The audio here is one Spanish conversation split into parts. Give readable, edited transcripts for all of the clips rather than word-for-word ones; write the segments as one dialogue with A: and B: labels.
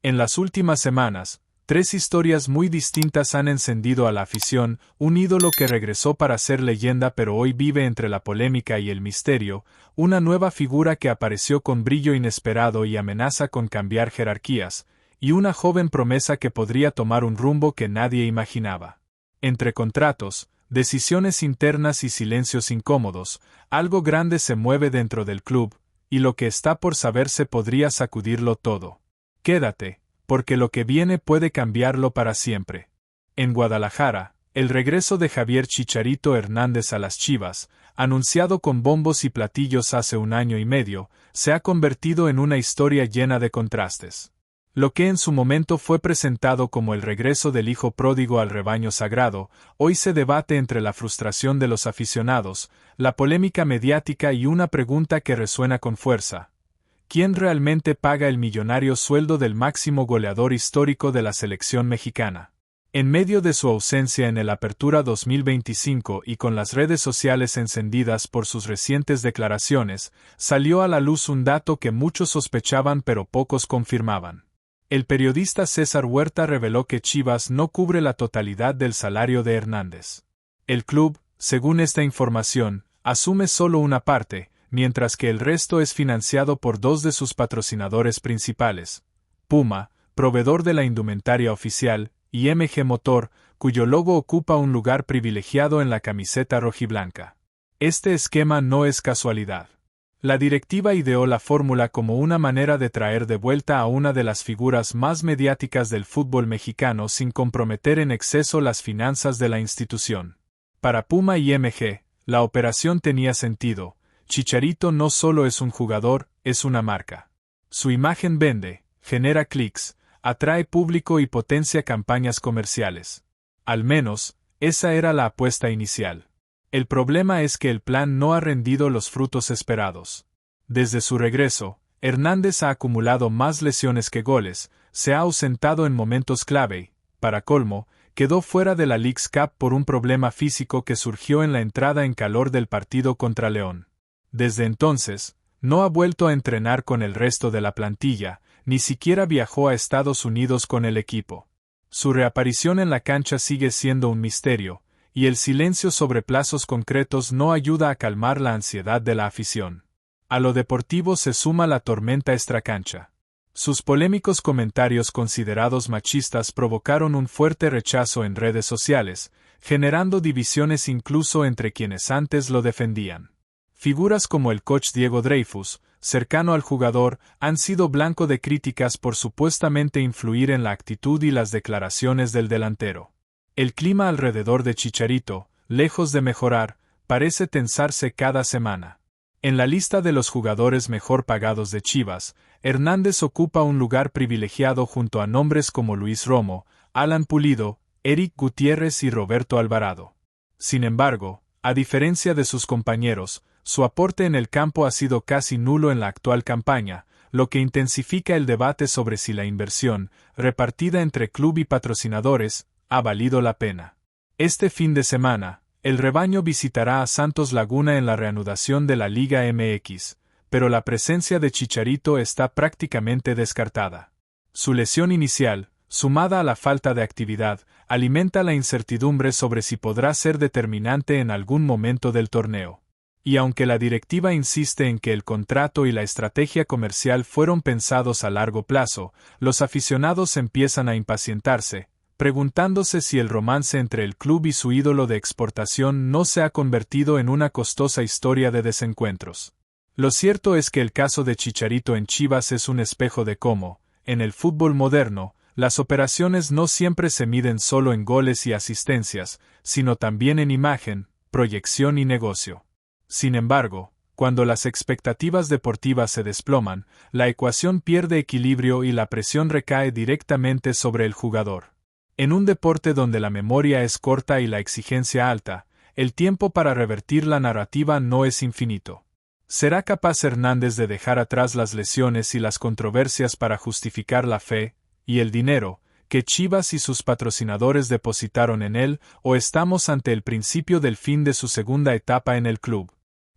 A: En las últimas semanas, tres historias muy distintas han encendido a la afición, un ídolo que regresó para ser leyenda pero hoy vive entre la polémica y el misterio, una nueva figura que apareció con brillo inesperado y amenaza con cambiar jerarquías, y una joven promesa que podría tomar un rumbo que nadie imaginaba. Entre contratos, decisiones internas y silencios incómodos, algo grande se mueve dentro del club, y lo que está por saberse podría sacudirlo todo. Quédate, porque lo que viene puede cambiarlo para siempre. En Guadalajara, el regreso de Javier Chicharito Hernández a las Chivas, anunciado con bombos y platillos hace 1 año y medio, se ha convertido en una historia llena de contrastes. Lo que en su momento fue presentado como el regreso del hijo pródigo al rebaño sagrado, hoy se debate entre la frustración de los aficionados, la polémica mediática y una pregunta que resuena con fuerza. ¿Quién realmente paga el millonario sueldo del máximo goleador histórico de la selección mexicana? En medio de su ausencia en el Apertura 2025 y con las redes sociales encendidas por sus recientes declaraciones, salió a la luz un dato que muchos sospechaban pero pocos confirmaban. El periodista César Huerta reveló que Chivas no cubre la totalidad del salario de Hernández. El club, según esta información, asume solo una parte, mientras que el resto es financiado por dos de sus patrocinadores principales, Puma, proveedor de la indumentaria oficial, y MG Motor, cuyo logo ocupa un lugar privilegiado en la camiseta rojiblanca. Este esquema no es casualidad. La directiva ideó la fórmula como una manera de traer de vuelta a una de las figuras más mediáticas del fútbol mexicano sin comprometer en exceso las finanzas de la institución. Para Puma y MG, la operación tenía sentido. Chicharito no solo es un jugador, es una marca. Su imagen vende, genera clics, atrae público y potencia campañas comerciales. Al menos, esa era la apuesta inicial. El problema es que el plan no ha rendido los frutos esperados. Desde su regreso, Hernández ha acumulado más lesiones que goles, se ha ausentado en momentos clave y, para colmo, quedó fuera de la Leagues Cup por un problema físico que surgió en la entrada en calor del partido contra León. Desde entonces, no ha vuelto a entrenar con el resto de la plantilla, ni siquiera viajó a Estados Unidos con el equipo. Su reaparición en la cancha sigue siendo un misterio, y el silencio sobre plazos concretos no ayuda a calmar la ansiedad de la afición. A lo deportivo se suma la tormenta extracancha. Sus polémicos comentarios considerados machistas provocaron un fuerte rechazo en redes sociales, generando divisiones incluso entre quienes antes lo defendían. Figuras como el coach Diego Dreyfus, cercano al jugador, han sido blanco de críticas por supuestamente influir en la actitud y las declaraciones del delantero. El clima alrededor de Chicharito, lejos de mejorar, parece tensarse cada semana. En la lista de los jugadores mejor pagados de Chivas, Hernández ocupa un lugar privilegiado junto a nombres como Luis Romo, Alan Pulido, Eric Gutiérrez y Roberto Alvarado. Sin embargo, a diferencia de sus compañeros, su aporte en el campo ha sido casi nulo en la actual campaña, lo que intensifica el debate sobre si la inversión, repartida entre club y patrocinadores, ha valido la pena. Este fin de semana, el rebaño visitará a Santos Laguna en la reanudación de la Liga MX, pero la presencia de Chicharito está prácticamente descartada. Su lesión inicial, sumada a la falta de actividad, alimenta la incertidumbre sobre si podrá ser determinante en algún momento del torneo. Y aunque la directiva insiste en que el contrato y la estrategia comercial fueron pensados a largo plazo, los aficionados empiezan a impacientarse, preguntándose si el romance entre el club y su ídolo de exportación no se ha convertido en una costosa historia de desencuentros. Lo cierto es que el caso de Chicharito en Chivas es un espejo de cómo, en el fútbol moderno, las operaciones no siempre se miden solo en goles y asistencias, sino también en imagen, proyección y negocio. Sin embargo, cuando las expectativas deportivas se desploman, la ecuación pierde equilibrio y la presión recae directamente sobre el jugador. En un deporte donde la memoria es corta y la exigencia alta, el tiempo para revertir la narrativa no es infinito. ¿Será capaz Hernández de dejar atrás las lesiones y las controversias para justificar la fe y el dinero que Chivas y sus patrocinadores depositaron en él, o estamos ante el principio del fin de su segunda etapa en el club?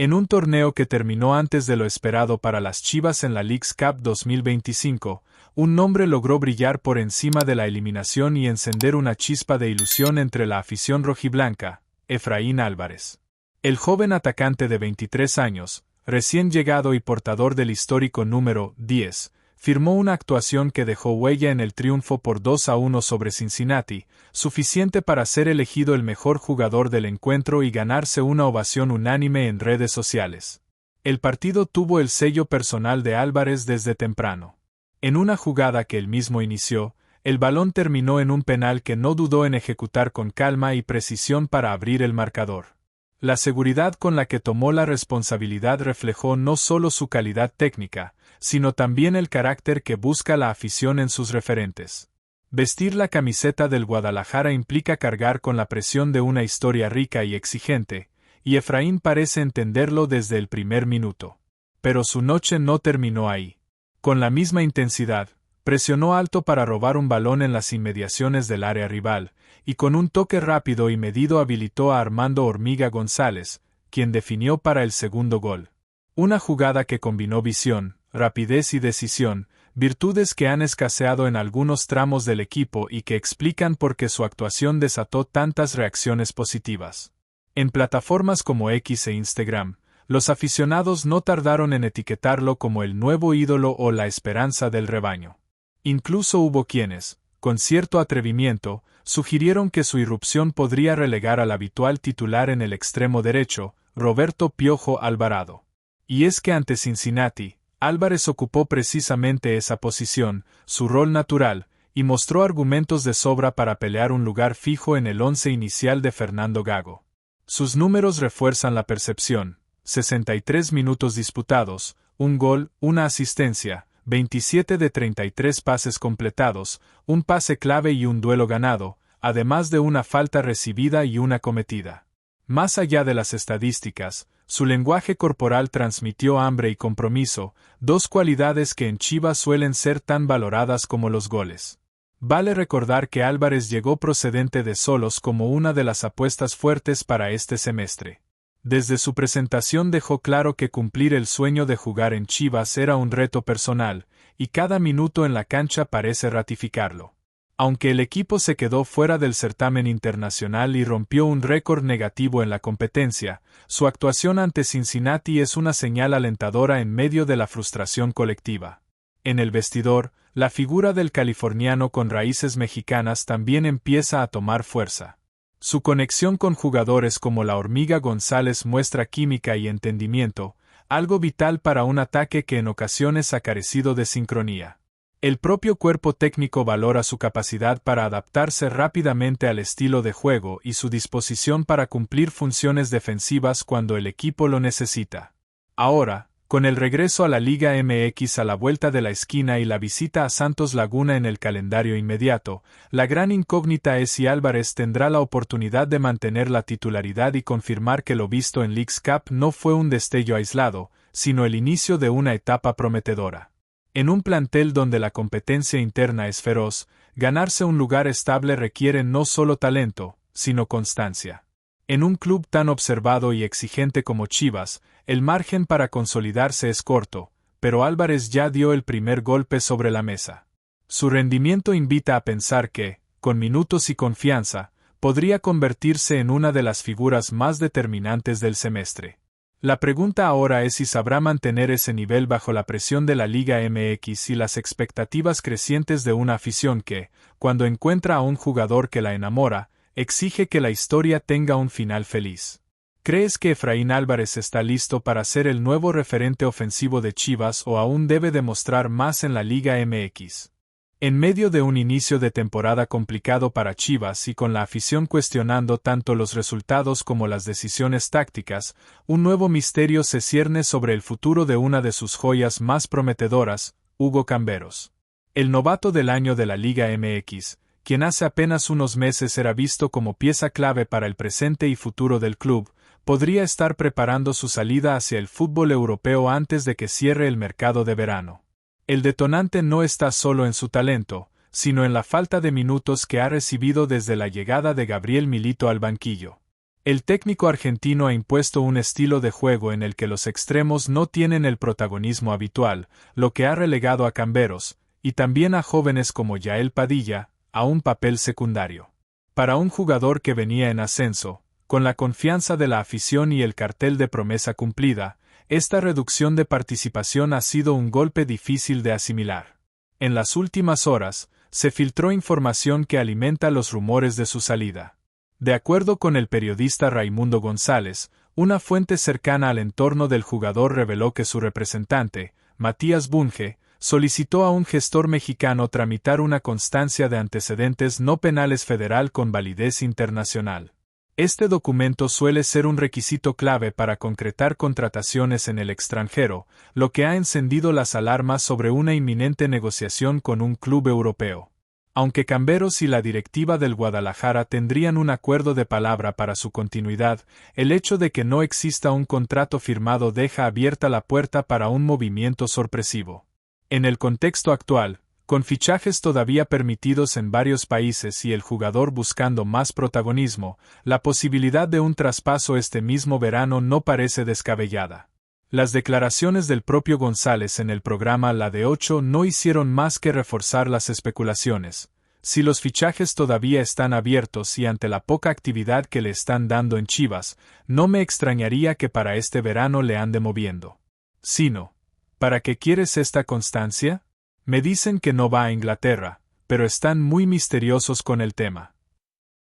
A: En un torneo que terminó antes de lo esperado para las Chivas en la Leagues Cup 2025, un nombre logró brillar por encima de la eliminación y encender una chispa de ilusión entre la afición rojiblanca: Efraín Álvarez. El joven atacante de 23 años, recién llegado y portador del histórico número 10, firmó una actuación que dejó huella en el triunfo por 2-1 sobre Cincinnati, suficiente para ser elegido el mejor jugador del encuentro y ganarse una ovación unánime en redes sociales. El partido tuvo el sello personal de Álvarez desde temprano. En una jugada que él mismo inició, el balón terminó en un penal que no dudó en ejecutar con calma y precisión para abrir el marcador. La seguridad con la que tomó la responsabilidad reflejó no solo su calidad técnica, sino también el carácter que busca la afición en sus referentes. Vestir la camiseta del Guadalajara implica cargar con la presión de una historia rica y exigente, y Efraín parece entenderlo desde el primer minuto. Pero su noche no terminó ahí. Con la misma intensidad, presionó alto para robar un balón en las inmediaciones del área rival, y con un toque rápido y medido habilitó a Armando Hormiga González, quien definió para el segundo gol. Una jugada que combinó visión, rapidez y decisión, virtudes que han escaseado en algunos tramos del equipo y que explican por qué su actuación desató tantas reacciones positivas. En plataformas como X e Instagram, los aficionados no tardaron en etiquetarlo como el nuevo ídolo o la esperanza del rebaño. Incluso hubo quienes, con cierto atrevimiento, sugirieron que su irrupción podría relegar al habitual titular en el extremo derecho, Roberto Piojo Alvarado. Y es que ante Cincinnati, Álvarez ocupó precisamente esa posición, su rol natural, y mostró argumentos de sobra para pelear un lugar fijo en el once inicial de Fernando Gago. Sus números refuerzan la percepción: 63 minutos disputados, un gol, una asistencia, 27 de 33 pases completados, un pase clave y un duelo ganado, además de una falta recibida y una cometida. Más allá de las estadísticas, su lenguaje corporal transmitió hambre y compromiso, dos cualidades que en Chivas suelen ser tan valoradas como los goles. Vale recordar que Álvarez llegó procedente de Xolos como una de las apuestas fuertes para este semestre. Desde su presentación dejó claro que cumplir el sueño de jugar en Chivas era un reto personal, y cada minuto en la cancha parece ratificarlo. Aunque el equipo se quedó fuera del certamen internacional y rompió un récord negativo en la competencia, su actuación ante Cincinnati es una señal alentadora en medio de la frustración colectiva. En el vestidor, la figura del californiano con raíces mexicanas también empieza a tomar fuerza. Su conexión con jugadores como la Hormiga González muestra química y entendimiento, algo vital para un ataque que en ocasiones ha carecido de sincronía. El propio cuerpo técnico valora su capacidad para adaptarse rápidamente al estilo de juego y su disposición para cumplir funciones defensivas cuando el equipo lo necesita. Ahora, con el regreso a la Liga MX a la vuelta de la esquina y la visita a Santos Laguna en el calendario inmediato, la gran incógnita es si Álvarez tendrá la oportunidad de mantener la titularidad y confirmar que lo visto en Leagues Cup no fue un destello aislado, sino el inicio de una etapa prometedora. En un plantel donde la competencia interna es feroz, ganarse un lugar estable requiere no solo talento, sino constancia. En un club tan observado y exigente como Chivas, el margen para consolidarse es corto, pero Álvarez ya dio el primer golpe sobre la mesa. Su rendimiento invita a pensar que, con minutos y confianza, podría convertirse en una de las figuras más determinantes del semestre. La pregunta ahora es si sabrá mantener ese nivel bajo la presión de la Liga MX y las expectativas crecientes de una afición que, cuando encuentra a un jugador que la enamora, exige que la historia tenga un final feliz. ¿Crees que Efraín Álvarez está listo para ser el nuevo referente ofensivo de Chivas o aún debe demostrar más en la Liga MX? En medio de un inicio de temporada complicado para Chivas y con la afición cuestionando tanto los resultados como las decisiones tácticas, un nuevo misterio se cierne sobre el futuro de una de sus joyas más prometedoras, Hugo Camberos. El novato del año de la Liga MX, quien hace apenas unos meses era visto como pieza clave para el presente y futuro del club, podría estar preparando su salida hacia el fútbol europeo antes de que cierre el mercado de verano. El detonante no está solo en su talento, sino en la falta de minutos que ha recibido desde la llegada de Gabriel Milito al banquillo. El técnico argentino ha impuesto un estilo de juego en el que los extremos no tienen el protagonismo habitual, lo que ha relegado a Camberos, y también a jóvenes como Yael Padilla, a un papel secundario. Para un jugador que venía en ascenso, con la confianza de la afición y el cartel de promesa cumplida, esta reducción de participación ha sido un golpe difícil de asimilar. En las últimas horas, se filtró información que alimenta los rumores de su salida. De acuerdo con el periodista Raimundo González, una fuente cercana al entorno del jugador reveló que su representante, Matías Bunge, solicitó a un gestor mexicano tramitar una constancia de antecedentes no penales federal con validez internacional. Este documento suele ser un requisito clave para concretar contrataciones en el extranjero, lo que ha encendido las alarmas sobre una inminente negociación con un club europeo. Aunque Camberos y la directiva del Guadalajara tendrían un acuerdo de palabra para su continuidad, el hecho de que no exista un contrato firmado deja abierta la puerta para un movimiento sorpresivo. En el contexto actual, con fichajes todavía permitidos en varios países y el jugador buscando más protagonismo, la posibilidad de un traspaso este mismo verano no parece descabellada. Las declaraciones del propio González en el programa La de 8 no hicieron más que reforzar las especulaciones. Si los fichajes todavía están abiertos y ante la poca actividad que le están dando en Chivas, no me extrañaría que para este verano le ande moviendo. Sino, ¿para qué quieres esta constancia? Me dicen que no va a Inglaterra, pero están muy misteriosos con el tema.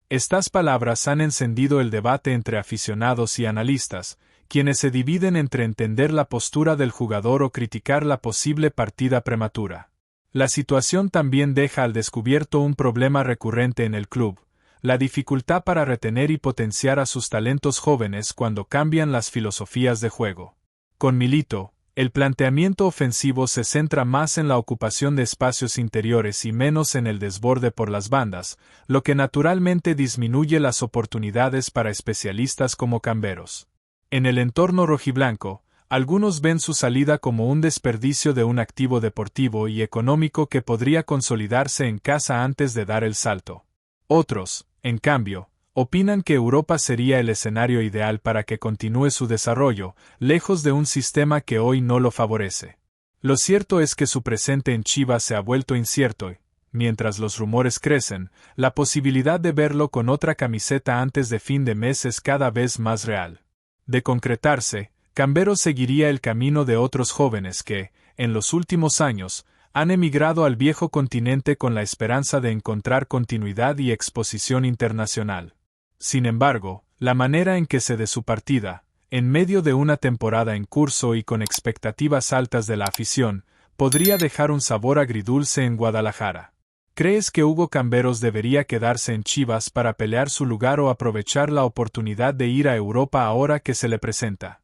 A: Estas palabras han encendido el debate entre aficionados y analistas, quienes se dividen entre entender la postura del jugador o criticar la posible partida prematura. La situación también deja al descubierto un problema recurrente en el club, la dificultad para retener y potenciar a sus talentos jóvenes cuando cambian las filosofías de juego. Con Milito, el planteamiento ofensivo se centra más en la ocupación de espacios interiores y menos en el desborde por las bandas, lo que naturalmente disminuye las oportunidades para especialistas como Camberos. En el entorno rojiblanco, algunos ven su salida como un desperdicio de un activo deportivo y económico que podría consolidarse en casa antes de dar el salto. Otros, en cambio, opinan que Europa sería el escenario ideal para que continúe su desarrollo, lejos de un sistema que hoy no lo favorece. Lo cierto es que su presente en Chivas se ha vuelto incierto y, mientras los rumores crecen, la posibilidad de verlo con otra camiseta antes de fin de mes es cada vez más real. De concretarse, Camberos seguiría el camino de otros jóvenes que, en los últimos años, han emigrado al viejo continente con la esperanza de encontrar continuidad y exposición internacional. Sin embargo, la manera en que se dé su partida, en medio de una temporada en curso y con expectativas altas de la afición, podría dejar un sabor agridulce en Guadalajara. ¿Crees que Hugo Camberos debería quedarse en Chivas para pelear su lugar o aprovechar la oportunidad de ir a Europa ahora que se le presenta?